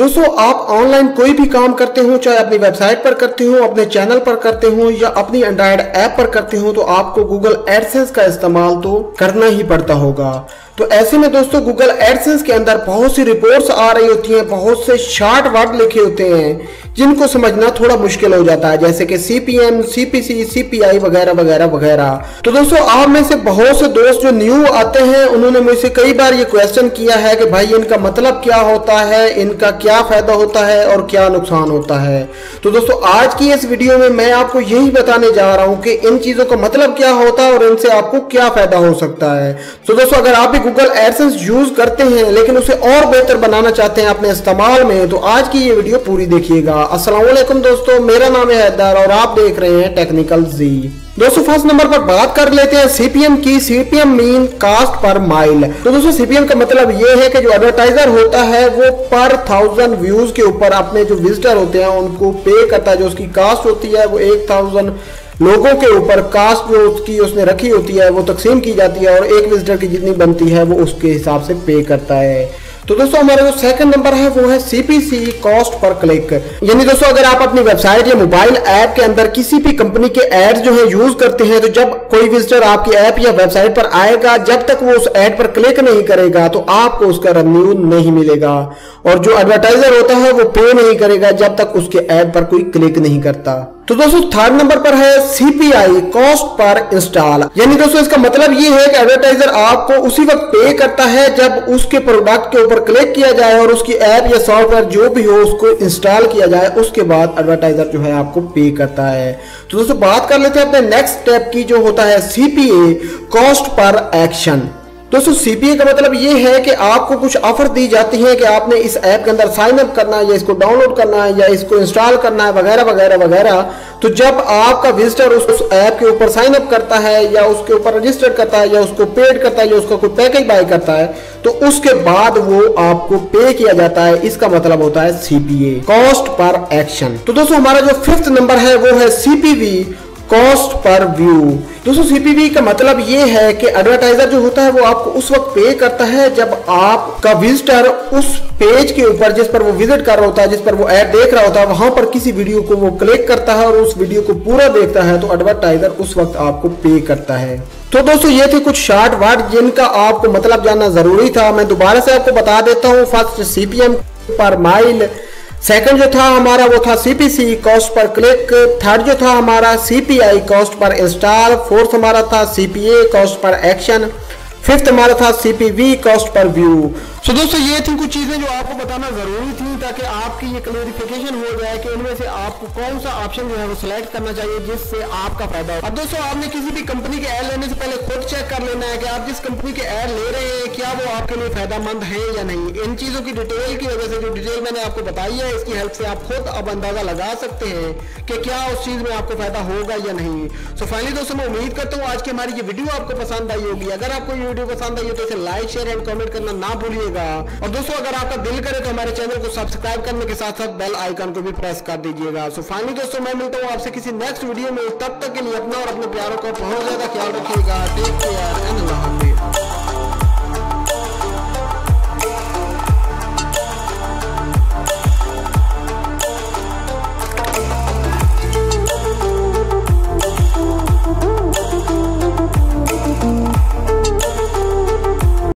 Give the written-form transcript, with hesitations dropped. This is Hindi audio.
दोस्तों आप ऑनलाइन कोई भी काम करते हो, चाहे अपनी वेबसाइट पर करते हो, अपने चैनल पर करते हो या अपनी एंड्रॉइड ऐप पर करते हो, तो आपको गूगल एडसेंस का इस्तेमाल तो करना ही पड़ता होगा। तो ऐसे में दोस्तों गूगल एडसेंस के अंदर बहुत सी रिपोर्ट्स आ रही होती हैं, बहुत से शॉर्ट वर्ड लिखे होते हैं जिनको समझना थोड़ा मुश्किल हो जाता है, जैसे कि CPM, CPC, CPI वगैरह वगैरह वगैरह। तो दोस्तों आप में से बहुत से दोस्त जो न्यू आते हैं उन्होंने मुझसे कई बार ये क्वेश्चन किया है कि भाई इनका मतलब क्या होता है, इनका क्या फायदा होता है और क्या नुकसान होता है। तो दोस्तों आज की इस वीडियो में मैं आपको यही बताने जा रहा हूं कि इन चीजों का मतलब क्या होता है और इनसे आपको क्या फायदा हो सकता है। तो दोस्तों अगर आप भी गूगल एडसेंस यूज करते हैं लेकिन उसे और बेहतर बनाना चाहते हैं अपने इस्तेमाल में, तो आज की ये वीडियो पूरी देखिएगा। अस्सलाम वालेकुम दोस्तों, मेरा नाम है हैदर और आप देख रहे हैं टेक्निकल जी। दोस्तों फर्स्ट नंबर पर बात कर लेते हैं CPM की। CPM mean cost per mile. तो दोस्तों CPM का मतलब ये है कि जो एडवर्टाइजर होता है वो पर 1000 व्यूज के ऊपर अपने जो विजिटर होते हैं उनको पे करता है। जो उसकी कास्ट होती है वो 1000 लोगों के ऊपर कास्ट जो उसकी उसने रखी होती है वो तकसीम की जाती है और एक विजिटर की जितनी बनती है वो उसके हिसाब से पे करता है। तो दोस्तों हमारा जो सेकंड नंबर है वो है CPC, कॉस्ट पर क्लिक। यानी दोस्तों अगर आप अपनी वेबसाइट या मोबाइल ऐप के अंदर किसी भी कंपनी के एड्स जो है यूज करते हैं, तो जब कोई विजिटर आपकी ऐप या वेबसाइट पर आएगा, जब तक वो उस ऐड पर क्लिक नहीं करेगा तो आपको उसका रेवेन्यू नहीं मिलेगा। और जो एडवर्टाइजर होता है वो पे नहीं करेगा जब तक उसके ऐड पर कोई क्लिक नहीं करता। तो दोस्तों थर्ड नंबर पर है CPI, कॉस्ट पर इंस्टॉल। यानी दोस्तों इसका मतलब ये है कि एडवर्टाइजर आपको उसी वक्त पे करता है जब उसके प्रोडक्ट के ऊपर क्लिक किया जाए और उसकी ऐप या सॉफ्टवेयर जो भी हो उसको इंस्टॉल किया जाए, उसके बाद एडवर्टाइजर जो है आपको पे करता है। तो दोस्तों बात कर लेते हैं अपने नेक्स्ट स्टेप की, जो होता है CPA, कॉस्ट पर एक्शन। दोस्तों CPA का मतलब ये है कि आपको कुछ ऑफर दी जाती है कि आपने इस ऐप के अंदर साइन अप करना है या इसको डाउनलोड करना है या इसको इंस्टॉल करना है वगैरह वगैरह वगैरह। तो जब आपका विजिटर उस ऐप के ऊपर साइन अप करता है या उसके ऊपर रजिस्टर करता है या उसको पेड करता है या उसका कोई पैकेज बाय करता है, तो उसके बाद वो आपको पे किया जाता है। इसका मतलब होता है CPA, कॉस्ट पर एक्शन। तो दोस्तों हमारा जो फिफ्थ नंबर है वो है CPV, कॉस्ट पर व्यू। दोस्तों CPV का मतलब ये है कि एडवर्टाइजर जो होता है वो आपको उस वक्त पे करता है जब आपका विजिटर उस पेज के ऊपर जिस पर वो विजिट कर रहा होता है, जिस पर वो ऐड देख रहा होता है, वहां पर किसी वीडियो को वो क्लिक करता है और उस वीडियो को पूरा देखता है, तो एडवर्टाइजर उस वक्त आपको पे करता है। तो दोस्तों ये थे कुछ शॉर्ट वर्ड जिनका आपको मतलब जानना जरूरी था। मैं दोबारा से आपको बता देता हूँ। First CPM per mile, second जो था हमारा वो था CPC, cost per click. Third जो था हमारा CPI, cost per install. Fourth हमारा था CPA, cost per action. Fifth हमारा था CPV, कॉस्ट पर व्यू। तो दोस्तों ये थी कुछ चीजें जो आपको बताना जरूरी थी ताकि आपकी ये क्लेरिफिकेशन हो जाए कि इनमें से आपको कौन सा ऑप्शन जो है वो सिलेक्ट करना चाहिए जिससे आपका फायदा हो। अब दोस्तों आपने किसी भी कंपनी के ऐड लेने से पहले खुद चेक कर लेना है कि आप जिस कंपनी के ऐड ले रहे हैं क्या वो आपके लिए फायदेमंद है या नहीं। इन चीजों की डिटेल की वजह से, जो डिटेल मैंने आपको बताई है, इसकी हेल्प से आप खुद अब अंदाजा लगा सकते हैं कि क्या उस चीज में आपको फायदा होगा या नहीं। सो फाइनली दोस्तों मैं उम्मीद करता हूँ आज की हमारी ये वीडियो आपको पसंद आई होगी। अगर आपको ये वीडियो पसंद आई हो तो इसे लाइक, शेयर एंड कमेंट करना ना भूलिएगा। और दोस्तों अगर आपका दिल करे तो हमारे चैनल को सब्सक्राइब करने के साथ साथ बेल आइकन को भी प्रेस कर दीजिएगा। सो फाइनली दोस्तों मैं मिलता हूँ आपसे किसी नेक्स्ट वीडियो में। तब तक के लिए अपना और अपने प्यारों का बहुत ज्यादा ख्याल रखिएगा। टेक केयर एंड अल्लाह हाफिज़।